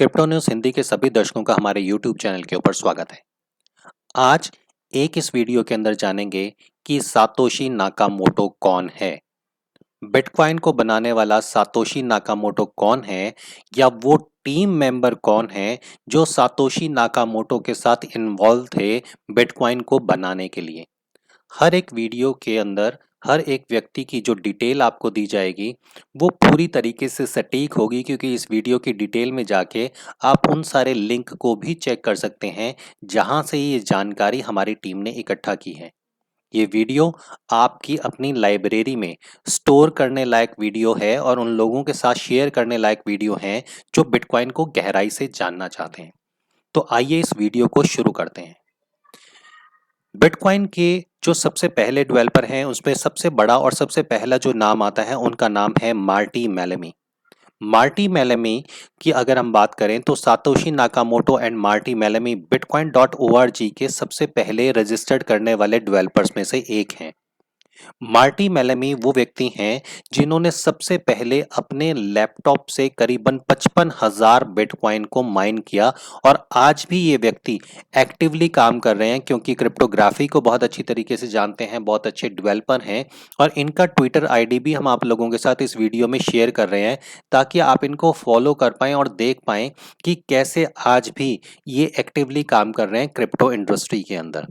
Crypto news Hindi के सभी दर्शकों का हमारे यूट्यूब चैनल के ऊपर स्वागत है। आज इस वीडियो के अंदर जानेंगे कि सातोशी नाकामोटो कौन है। बिटकॉइन को बनाने वाला सातोशी नाकामोटो कौन है, या वो टीम मेंबर कौन है जो सातोशी नाकामोटो के साथ इन्वॉल्व थे बिटकॉइन को बनाने के लिए। हर एक वीडियो के अंदर हर एक व्यक्ति की जो डिटेल आपको दी जाएगी वो पूरी तरीके से सटीक होगी, क्योंकि इस वीडियो की डिटेल में जाके आप उन सारे लिंक को भी चेक कर सकते हैं जहां से ये जानकारी हमारी टीम ने इकट्ठा की है। ये वीडियो आपकी अपनी लाइब्रेरी में स्टोर करने लायक वीडियो है और उन लोगों के साथ शेयर करने लायक वीडियो है जो बिटकॉइन को गहराई से जानना चाहते हैं। तो आइए इस वीडियो को शुरू करते हैं। बिटकॉइन के जो सबसे पहले डेवलपर हैं उसमें सबसे बड़ा और सबसे पहला जो नाम आता है उनका नाम है मार्टी मेलेमी। मार्टी मेलेमी की अगर हम बात करें तो Satoshi Nakamoto and Marti Malmi bitcoin dot O R G के सबसे पहले रजिस्टर्ड करने वाले डेवलपर्स में से एक हैं। मार्टी मेलेमी वो व्यक्ति हैं जिन्होंने सबसे पहले अपने लैपटॉप से करीबन 55,000 बिटकॉइन को माइन किया, और आज भी ये व्यक्ति एक्टिवली काम कर रहे हैं क्योंकि क्रिप्टोग्राफी को बहुत अच्छी तरीके से जानते हैं, बहुत अच्छे डेवलपर हैं। और इनका ट्विटर आईडी भी हम आप लोगों के साथ इस वीडियो में शेयर कर रहे हैं ताकि आप इनको फॉलो कर पाएं और देख पाएं कि कैसे आज भी ये एक्टिवली काम कर रहे हैं क्रिप्टो इंडस्ट्री के अंदर।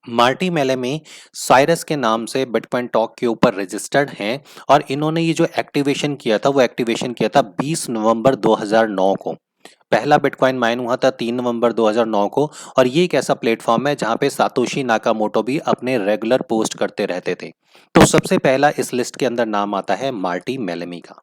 मार्टी मेलेमी साइरस के नाम से बिटकॉइन टॉक के ऊपर रजिस्टर्ड हैं, और इन्होंने ये जो एक्टिवेशन किया था वो एक्टिवेशन किया था 20 नवंबर 2009 को। पहला बिटकॉइन माइन हुआ था 3 नवंबर 2009 को। और ये एक ऐसा प्लेटफॉर्म है जहां पे सातोशी नाकामोटो भी अपने रेगुलर पोस्ट करते रहते थे। तो सबसे पहला इस लिस्ट के अंदर नाम आता है मार्टी मेलेमी का।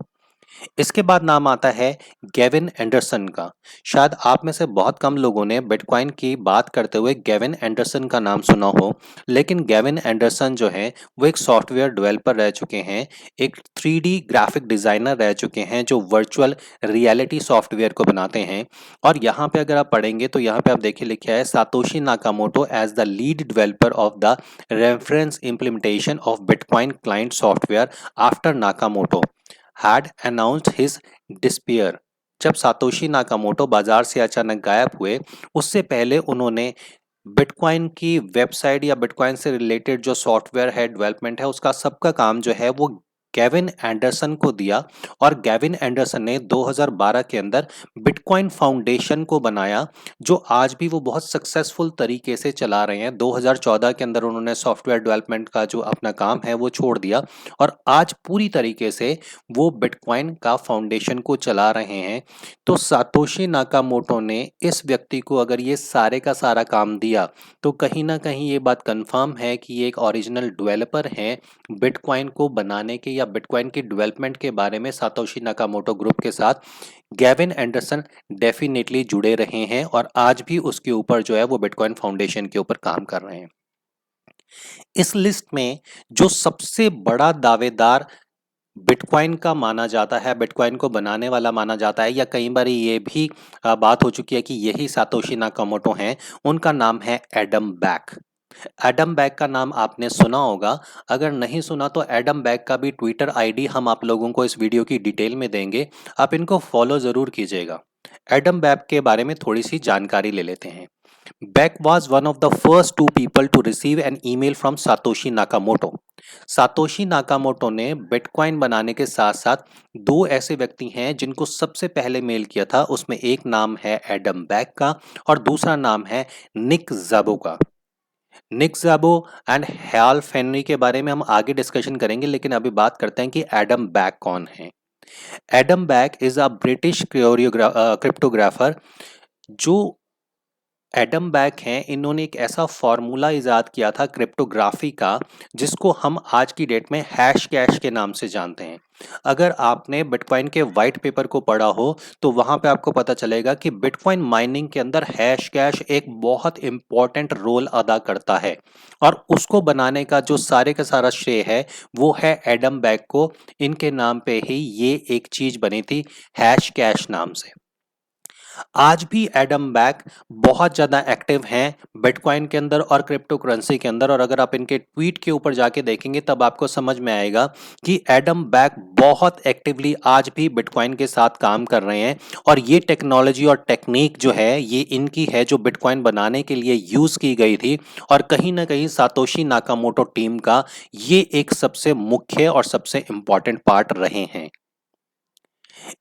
इसके बाद नाम आता है गेविन एंडरसन का। शायद आप में से बहुत कम लोगों ने बिटकॉइन की बात करते हुए गेविन एंडरसन का नाम सुना हो, लेकिन गेविन एंडरसन जो है वो एक सॉफ्टवेयर डेवलपर रह चुके हैं, एक 3D ग्राफिक डिजाइनर रह चुके हैं जो वर्चुअल रियलिटी सॉफ्टवेयर को बनाते हैं। और यहाँ पे अगर आप पढ़ेंगे तो यहाँ पे आप देखिए लिखा है Satoshi Nakamoto as the lead developer of the reference implementation of bitcoin client software after Nakamoto had announced his despair। जब सातोशी नाकामोटो बाजार से अचानक गायब हुए, उससे पहले उन्होंने बिटकॉइन की वेबसाइट या बिटकॉइन से रिलेटेड जो सॉफ्टवेयर है, डेवलपमेंट है, उसका सबका काम जो है वो गेविन एंडरसन को दिया। और गेविन एंडरसन ने 2012 के अंदर बिटकॉइन फाउंडेशन को बनाया, जो आज भी वो बहुत सक्सेसफुल तरीके से चला रहे हैं। 2014 के अंदर उन्होंने सॉफ्टवेयर डेवलपमेंट का जो अपना काम है वो छोड़ दिया, और आज पूरी तरीके से वो बिटकॉइन का फाउंडेशन को चला रहे हैं। तो सातोशी नाकामोटो ने इस व्यक्ति को अगर ये सारे का सारा काम दिया, तो कहीं ना कहीं ये बात कंफर्म है कि ये एक ओरिजिनल डेवलपर हैं बिटकॉइन को बनाने के या बिटकॉइन की डेवलपमेंट के बारे में। सातोशी नाकामोटो ग्रुप के साथ गेविन एंडरसन डेफिनेटली जुड़े रहे हैं, और आज भी उसके ऊपर जो है वो बिटकॉइन फाउंडेशन के ऊपर काम कर रहे हैं। इस लिस्ट में जो सबसे बड़ा दावेदार बिटकॉइन का माना जाता है, बिटकॉइन को बनाने वाला माना जाता है, या कई बार ये भी बात हो चुकी है कि यही सातोशी नाकामोटो हैं, उनका नाम है एडम बैक। एडम बैक का नाम आपने सुना होगा। अगर नहीं सुना तो एडम बैक का भी ट्विटर आईडी हम आप लोगों को इस वीडियो की डिटेल में देंगे, आप इनको फॉलो जरूर कीजिएगा। एडम बैक के बारे में थोड़ी सी जानकारी ले लेते हैं। Beck was one of the first two people to receive an email from Satoshi Nakamoto। Satoshi Nakamoto ने बिटकॉइन बनाने के साथ साथ दो ऐसे व्यक्ति हैं जिनको सबसे पहले मेल किया था। उसमें एक नाम है एडम बैक का और दूसरा नाम है निक ज़ाबो का। निक ज़ाबो एंड हैल फेनरी के बारे में हम आगे डिस्कशन करेंगे, लेकिन अभी बात करते हैं कि एडम बैक कौन है। Adam back is a British cryptographer. जो एडम बैक हैं, इन्होंने एक ऐसा फॉर्मूला इजाद किया था क्रिप्टोग्राफी का, जिसको हम आज की डेट में हैश कैश के नाम से जानते हैं। अगर आपने बिटकॉइन के वाइट पेपर को पढ़ा हो तो वहां पे आपको पता चलेगा कि बिटकॉइन माइनिंग के अंदर हैश कैश एक बहुत इंपॉर्टेंट रोल अदा करता है, और उसको बनाने का जो सारे का सारा श्रेय है वो है एडम बैक को। इनके नाम पे ही ये एक चीज बनी थी हैश कैश नाम से। आज भी एडम बैक बहुत ज़्यादा एक्टिव हैं बिटकॉइन के अंदर और क्रिप्टो करेंसी के अंदर, और अगर आप इनके ट्वीट के ऊपर जाके देखेंगे तब आपको समझ में आएगा कि एडम बैक बहुत एक्टिवली आज भी बिटकॉइन के साथ काम कर रहे हैं। और ये टेक्नोलॉजी और टेक्निक जो है ये इनकी है जो बिटकॉइन बनाने के लिए यूज़ की गई थी, और कहीं ना कहीं सातोशी नाकामोटो टीम का ये एक सबसे मुख्य और सबसे इम्पॉर्टेंट पार्ट रहे हैं।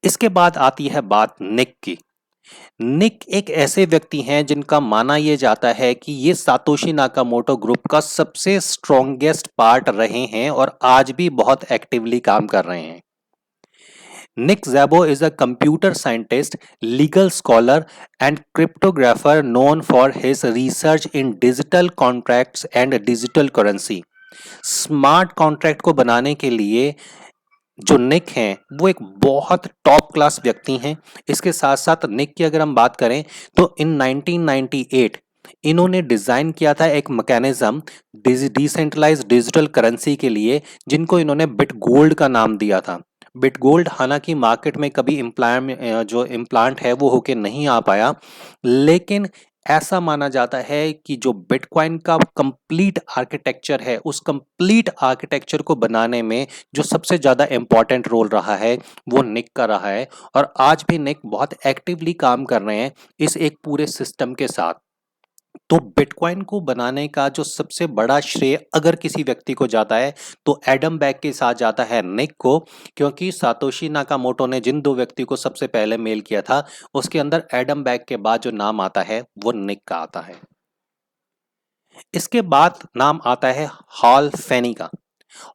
इसके बाद आती है बात निक की। निक एक ऐसे व्यक्ति हैं जिनका माना यह जाता है कि ये सातोशी नाकामोटो ग्रुप का सबसे स्ट्रॉन्गेस्ट पार्ट रहे हैं और आज भी बहुत एक्टिवली काम कर रहे हैं। निक ज़ैबो is a computer scientist, legal scholar, and cryptographer known for his research in digital contracts and digital currency. Smart contract को बनाने के लिए जो निक हैं वो एक बहुत टॉप क्लास व्यक्ति हैं। इसके साथ साथ निक की अगर हम बात करें तो इन 1998 इन्होंने डिज़ाइन किया था एक मैकेनिज्म डिसेंट्रलाइज्ड डिजिटल करेंसी के लिए, जिनको इन्होंने बिट गोल्ड का नाम दिया था। बिट गोल्ड हालांकि मार्केट में कभी इम्प्लांट है वो होके नहीं आ पाया, लेकिन ऐसा माना जाता है कि जो बिटकॉइन का कंप्लीट आर्किटेक्चर है उस कंप्लीट आर्किटेक्चर को बनाने में जो सबसे ज़्यादा इम्पॉर्टेंट रोल रहा है वो निक का रहा है, और आज भी निक बहुत एक्टिवली काम कर रहे हैं इस एक पूरे सिस्टम के साथ। तो बिटकॉइन को बनाने का जो सबसे बड़ा श्रेय अगर किसी व्यक्ति को जाता है तो एडम बैक के साथ जाता है निक को, क्योंकि सातोशी नाकामोटो ने जिन दो व्यक्ति को सबसे पहले मेल किया था उसके अंदर एडम बैक के बाद जो नाम आता है वो निक का आता है। इसके बाद नाम आता है हॉल फेनी का।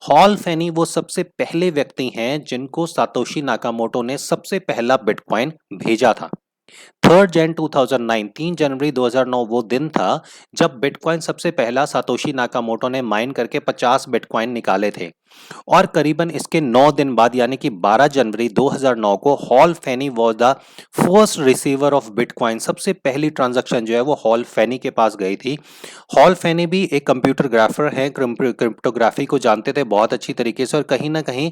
हॉल फेनी वो सबसे पहले व्यक्ति हैं जिनको सातोशी नाकामोटो ने सबसे पहला बिटकॉइन भेजा था। 3 जनवरी 2009, 3 जनवरी 2009 वो दिन था जब बिटकॉइन सबसे पहला सातोशी नाकामोटो ने माइन करके 50 बिटकॉइन निकाले थे, और करीबन इसके 9 दिन बाद यानी कि 12 जनवरी 2009 को Hal Finney was the first receiver of bitcoin. सबसे पहली ट्रांजैक्शन जो है वो हॉल फेनी के पास गई थी। हॉल फेनी भी एक कंप्यूटर ग्राफर हैं, क्रिप्टोग्राफी को जानते थे बहुत अच्छी तरीके से, और कहीं ना कहीं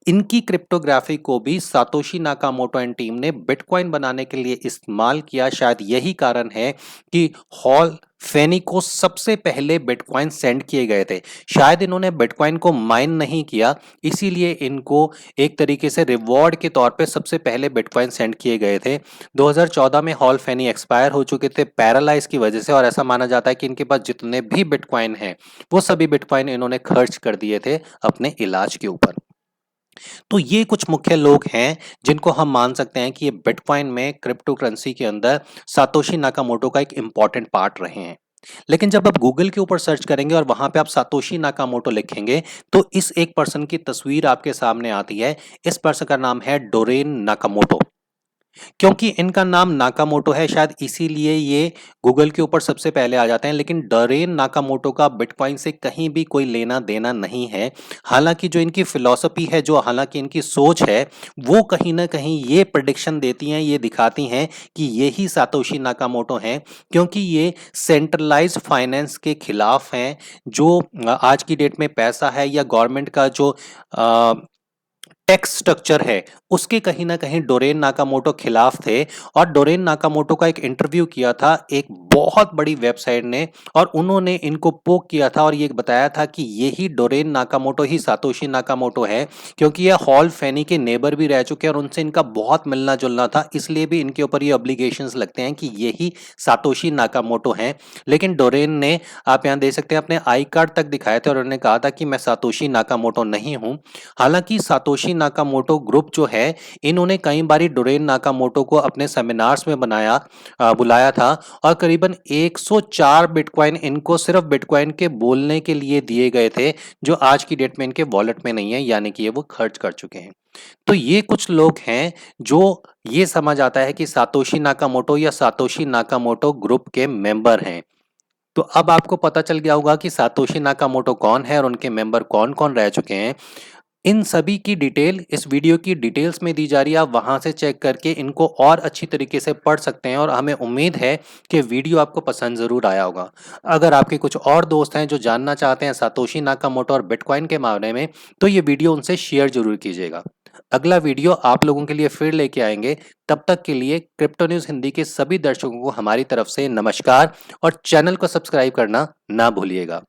इनकी क्रिप्टोग्राफी को भी सातोशी नाकामोटो एंड टीम ने बिटकॉइन बनाने के लिए इस्तेमाल किया। शायद यही कारण है कि हॉल फेनी को सबसे पहले बिटकॉइन सेंड किए गए थे। शायद इन्होंने बिटकॉइन को माइन नहीं किया, इसीलिए इनको एक तरीके से रिवॉर्ड के तौर पे सबसे पहले बिटकॉइन सेंड किए गए थे। 2014 में हॉल फेनी एक्सपायर हो चुके थे पैरालाइज की वजह से, और ऐसा माना जाता है कि इनके पास जितने भी बिटकॉइन हैं वो सभी बिटकॉइन इन्होंने खर्च कर दिए थे अपने इलाज के ऊपर। तो ये कुछ मुख्य लोग हैं जिनको हम मान सकते हैं कि ये बिटकॉइन में क्रिप्टो करेंसी के अंदर सातोशी नाकामोटो का एक इंपॉर्टेंट पार्ट रहे हैं। लेकिन जब आप गूगल के ऊपर सर्च करेंगे और वहां पे आप सातोशी नाकामोटो लिखेंगे तो इस एक पर्सन की तस्वीर आपके सामने आती है। इस पर्सन का नाम है डोरेन नाकामोटो। क्योंकि इनका नाम नाकामोटो है शायद इसीलिए ये गूगल के ऊपर सबसे पहले आ जाते हैं, लेकिन डोरेन नाकामोटो का बिटकॉइन से कहीं भी कोई लेना देना नहीं है। हालांकि जो इनकी फिलॉसफी है, जो हालांकि इनकी सोच है, वो कहीं ना कहीं ये प्रेडिक्शन देती हैं, ये दिखाती हैं कि यही सातोशी नाकामोटो हैं, क्योंकि ये सेंट्रलाइज्ड फाइनेंस के खिलाफ हैं। जो आज की डेट में पैसा है या गवर्नमेंट का जो टैक्स स्ट्रक्चर है उसके कहीं ना कहीं डोरेन नाकामोटो खिलाफ थे। और डोरेन नाकामोटो का एक इंटरव्यू किया था एक बहुत बड़ी वेबसाइट ने, और उन्होंने इनको पोक किया था और ये बताया था कि यही डोरेन नाकामोटो ही सातोशी नाकामोटो है, क्योंकि ये हॉल फेनी के नेबर भी रह चुके हैं और उनसे इनका बहुत मिलना जुलना था, इसलिए भी इनके ऊपर ये ऑब्लिगेशंस लगते हैं कि यही सातोशी नाकामोटो हैं। लेकिन डोरेन ने, आप यहाँ देख सकते हैं, अपने आई कार्ड तक दिखाए थे और उन्होंने कहा था कि मैं सातोशी नाकामोटो नहीं हूँ। हालांकि सातोशी नाकामोटो ग्रुप जो है इन्होंने कई बारी डोरेन नाकामोटो को अपने सेमिनार्स में बुलाया था, और करीबन 104 बिटकॉइन इनको सिर्फ बिटकॉइन के बोलने के लिए दिए गए थे, जो आज की डेट में इनके वॉलेट में नहीं है, यानी कि ये वो खर्च कर चुके हैं। तो ये कुछ लोग हैं जो ये समझ आता है कि सातोशी नाकामोटो या सातोशी नाकामोटो ग्रुप के मेंबर हैं। तो अब आपको पता चल गया होगा कि सातोशी नाकामोटो कौन है और उनके मेंबर कौन कौन रह चुके हैं। इन सभी की डिटेल इस वीडियो की डिटेल्स में दी जा रही है, आप वहाँ से चेक करके इनको और अच्छी तरीके से पढ़ सकते हैं और हमें उम्मीद है कि वीडियो आपको पसंद ज़रूर आया होगा। अगर आपके कुछ और दोस्त हैं जो जानना चाहते हैं सातोशी नाकामोटो और बिटकॉइन के बारे में, तो ये वीडियो उनसे शेयर ज़रूर कीजिएगा। अगला वीडियो आप लोगों के लिए फिर लेके आएंगे। तब तक के लिए क्रिप्टो न्यूज़ हिंदी के सभी दर्शकों को हमारी तरफ से नमस्कार और चैनल को सब्सक्राइब करना ना भूलिएगा।